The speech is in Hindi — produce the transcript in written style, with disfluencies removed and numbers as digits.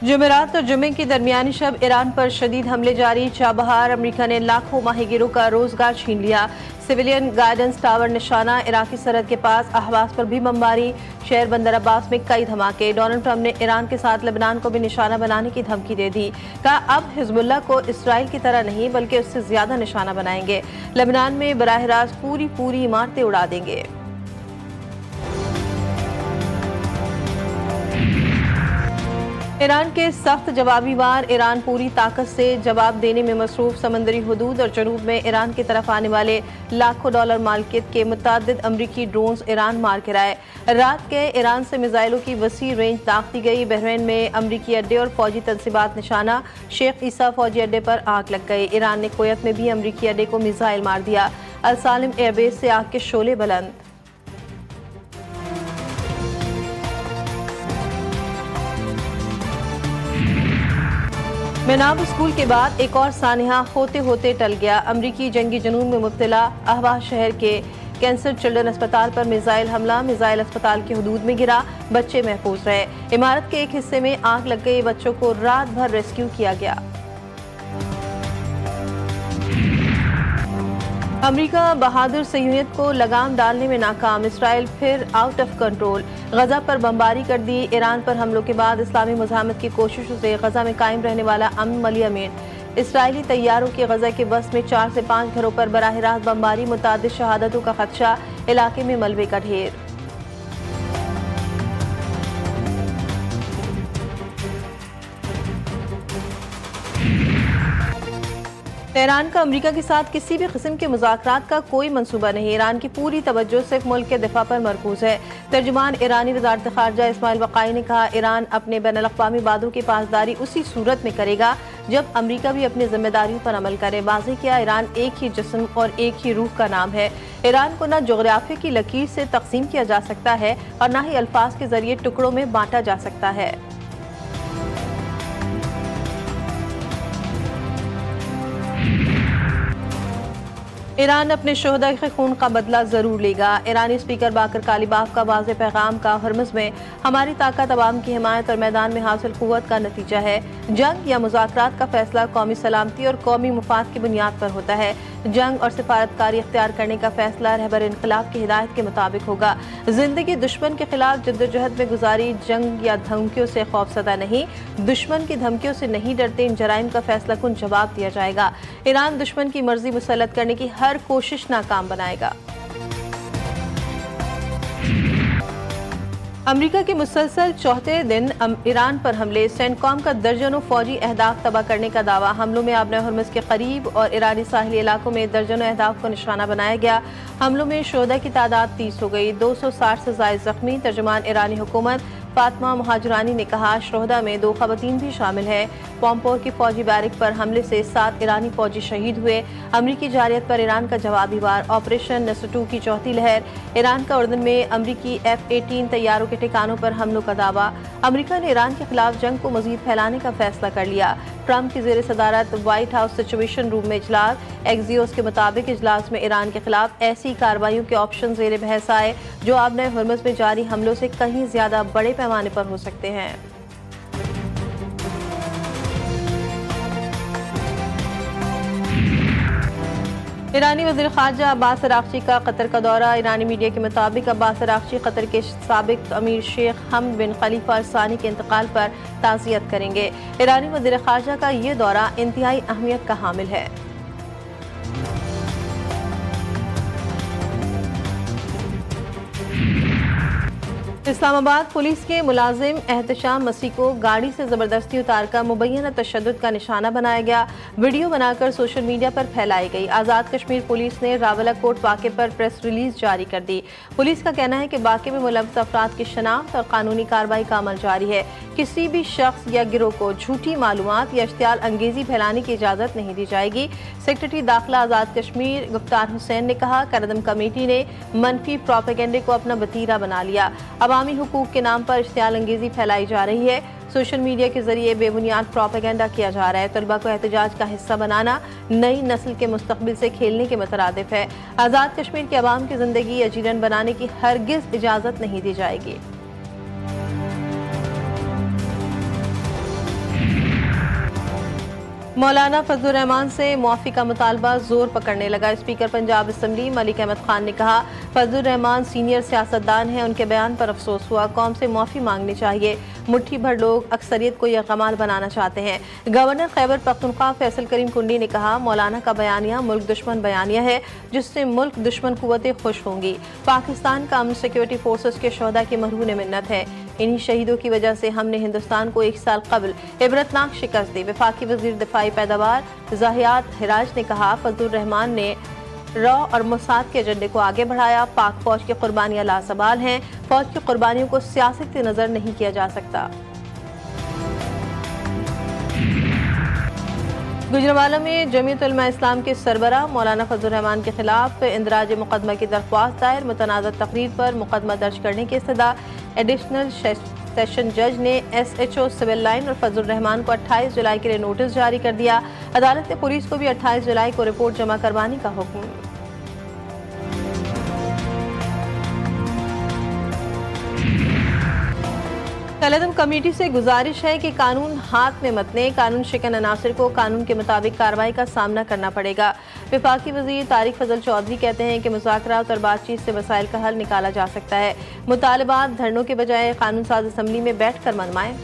जुमेरात और जुमे की दरमियानी शब ईरान पर शदीद हमले जारी। चाबहार अमरीका ने लाखों माहीगिरों का रोजगार छीन लिया। सिविलियन गाइडेंस टावर निशाना। इराकी सरहद के पास अहवाज पर भी बमबारी। शहर बंदर अब्बास में कई धमाके। डोनाल्ड ट्रंप ने ईरान के साथ लेबनान को भी निशाना बनाने की धमकी दे दी। कहा अब हिजबुल्लाह को इसराइल की तरह नहीं बल्कि उससे ज्यादा निशाना बनाएंगे। लेबनान में बराह रास्त पूरी इमारतें उड़ा देंगे। ईरान के सख्त जवाबी वार। ईरान पूरी ताकत से जवाब देने में मसरूफ। समंदरी हुदूद और जनूब में ईरान की तरफ आने वाले लाखों डॉलर मालिकियत के मुतअद्दिद अमरीकी ड्रोन्स ईरान मार गिराए। रात के ईरान से मिसाइलों की वसी रेंज दाग दी गई। बहरीन में अमरीकी अड्डे और फौजी तनसीबात निशाना। शेख ईसा फौजी अड्डे पर आग लग गई। ईरान ने कुवैत में भी अमरीकी अड्डे को मिसाइल मार दिया। अल सालिम एयरबेस से आग के शोले बुलंद। मेनाब स्कूल के बाद एक और सानहा होते होते टल गया। अमरीकी जंगी जुनून में मुब्तला अहवा शहर के कैंसर चिल्ड्रन अस्पताल पर मिसाइल हमला। मिसाइल अस्पताल की हदूद में गिरा। बच्चे महफूज रहे। इमारत के एक हिस्से में आग लग गई। बच्चों को रात भर रेस्क्यू किया गया। अमरीका बहादुर सयूनियत को लगाम डालने में नाकाम। इसराइल फिर आउट ऑफ कंट्रोल। गजा पर बमबारी कर दी। ईरान पर हमलों के बाद इस्लामी मुजाहमत की कोशिशों से गजा में कायम रहने वाला अमन मलियामीन। इसराइली तैयारों की गजा के बस में 4 से 5 घरों पर बराह रास्त बमबारी। मुतादिद शहादतों का खदशा। इलाके में मलबे का ढेर। तेहरान का अमरीका के साथ किसी भी किस्म के मुज़ाकरात का कोई मंसूबा नहीं। ईरान की पूरी तवज्जो सिर्फ मुल्क के दिफा पर मरकूज है। तर्जुमान ईरानी वज़ारत ख़ारजा इस्माइल वक़ाई ने कहा ईरान अपने बैनुल अक़वामी वादों की पासदारी उसी सूरत में करेगा जब अमरीका भी अपनी जिम्मेदारियों पर अमल करे। वाज़ेह किया ईरान एक ही जिस्म और एक ही रूह का नाम है। ईरान को न जोग्राफिया की लकीर से तकसीम किया जा सकता है और न ही अल्फाज के जरिए टुकड़ों में बांटा जा सकता है। ईरान अपने शोहदा के खून का बदला जरूर लेगा। ईरानी स्पीकर बाकर कालीबाफ का वाज़ेह पैगाम। का हरमुज़ में हमारी ताकत अवाम की हिमायत और मैदान में हासिल कुव्वत का नतीजा है। जंग या मुज़ाकरात का फैसला कौमी सलामती और कौमी मुफाद की बुनियाद पर होता है। जंग और सिफारतकारी इख्तियार करने का फैसला रहबर इनकलाब की हिदायत के मुताबिक होगा। जिंदगी दुश्मन के खिलाफ जद्दोजहद में गुजारी। जंग या धमकियों से खौफसदा नहीं। दुश्मन की धमकियों से नहीं डरते। इन जराइम का फैसला कुन जवाब दिया जाएगा। ईरान दुश्मन की मर्जी मुसल्लत करने की हर कोशिश नाकाम बनाएगा। अमरीका के मुसलसल चौथे दिन ईरान पर हमले। सेंटकॉम का दर्जनों फौजी अहदाफ तबाह करने का दावा। हमलों में आबना हरमुज़ के करीब और ईरानी साहिली इलाकों में दर्जनों अहदाफ को निशाना बनाया गया। हमलों में शोहदा की तादाद 30 हो गई। 260 से ज़ायद जख्मी। तर्जुमान ईरानी हुकूमत फातिमा मुहाजिरानी ने कहा शोहदा में 2 ख़वातीन भी शामिल हैं। पोम्पोर की फौजी बैरक पर हमले से 7 ईरानी फौजी शहीद हुए। अमरीकी जारियत पर ईरान का जवाबी वार। ऑपरेशन नसर 2 की चौथी लहर। ईरान का उर्दन में अमरीकी F-18 तैयारों के ठिकानों पर हमलों का दावा। अमरीका ने ईरान के खिलाफ जंग को मजीद फैलाने का फैसला कर लिया। ट्रंप की ज़ेर सदारत व्हाइट हाउस सिचुएशन रूम में इजलास। एक्सियोस के मुताबिक इजलास में ईरान के खिलाफ ऐसी कार्रवाइयों के ऑप्शन ज़ेर बहस आए जो आबना हरमुज़ में जारी हमलों से कहीं ज्यादा बड़े पैमाने पर हो सकते हैं। ईरानी वज़ीर ख़ारजा अब्बास अराग़ची का कतर का दौरा। ईरानी मीडिया के मुताबिक अब्बास अराग़ची कतर के साबिक़ अमीर शेख हमद बिन खलीफा अल सानी के इंतकाल पर ताज़ियत करेंगे। ईरानी वज़ीर ख़ारजा का ये दौरा इंतहाई अहमियत का हामिल है। इस्लामाबाद पुलिस के मुलाजिम एहतशाम मसीह को गाड़ी से जबरदस्ती उतारकर मुबैना तशद्दुद का निशाना बनाया गया। वीडियो बनाकर सोशल मीडिया पर फैलाई गई। आज़ाद कश्मीर पुलिस ने रावलाकोट वाक़े पर प्रेस रिलीज जारी कर दी। पुलिस का कहना है कि वाक़े में मुलव्वस अफराद की शनाख्त और कानूनी कार्रवाई का अमल जारी है। किसी भी शख्स या गिरोह को झूठी मालूमात या इश्तियाल अंगेजी फैलाने की इजाज़त नहीं दी जाएगी। सेक्रेटरी दाखिला आज़ाद कश्मीर गुफ्तार हुसैन ने कहा करदम कमेटी ने मनफी प्रोपेगेंडे को अपना वतीरा बना लिया। अवामी हुकूक के नाम पर इश्तियाल अंगेजी फैलाई जा रही है। सोशल मीडिया के जरिए बेबुनियाद प्रोपेगेंडा किया जा रहा है। तलबा को एहतजाज का हिस्सा बनाना नई नस्ल के मुस्तकबिल से खेलने के मुतरादिफ है। आज़ाद कश्मीर के अवाम की जिंदगी अजीरन बनाने की हरगिज इजाज़त नहीं दी जाएगी। मौलाना फजलुर रहमान से मुआफ़ी का मुतालबा जोर पकड़ने लगा। स्पीकर पंजाब असम्बली मलिक अहमद खान ने कहा, फजलुर रहमान सीनियर सियासतदान हैं, उनके बयान पर अफसोस हुआ। कौम से मुआफ़ी मांगनी चाहिए। मुट्ठी भर लोग अक्सरियत को यकमाल बनाना चाहते हैं। गवर्नर खैबर पख्तूनख्वा फैसल करीम कुंडी ने कहा, मौलाना का बयानिया मुल्क दुश्मन बयानिया है, जिससे मुल्क दुश्मन कुव्वतें खुश होंगी। पाकिस्तान का अमन सिक्योरिटी फोर्सेस के शोहदा की मरहून मिन्नत है। इन्हीं शहीदों की वजह से हमने हिंदुस्तान को 1 साल कबल इबरतनाक शिकस्त दी। वफाकी वजीर दिफाई पैदावार ज़ाहियात हिराज ने कहा, फजलुर रहमान ने रॉ और मोसाद के एजेंडे को आगे बढ़ाया। पाक फौज की कुर्बानियां लासवाल हैं। फौज की कुर्बानियों को सियासत की नज़र नहीं किया जा सकता। गुजरांवाला में जमीयत उलमा इस्लाम के सरबराह मौलाना फजलुर रहमान के खिलाफ इंदराज मुकदमा की दरख्वास्त दायर। मुतनाज़ा तकरीर पर मुकदमा दर्ज करने की इस्तदा एडिशनल सेशन जज ने SHO सिविल लाइन और फजलुर रहमान को 28 जुलाई के लिए नोटिस जारी कर दिया। अदालत ने पुलिस को भी 28 जुलाई को रिपोर्ट जमा करवाने का हुक्म। कलअदम कमेटी से गुजारिश है कि कानून हाथ में मत लें। कानून शिकन अनासर को कानून के मुताबिक कार्रवाई का सामना करना पड़ेगा। वफाकी वजीर तारिक फजल चौधरी कहते हैं कि मुज़ाकरात और बातचीत से मसाइल का हल निकाला जा सकता है। मुतालबात धरनों के बजाय कानून साज असम्बली में बैठ कर मनवाएं।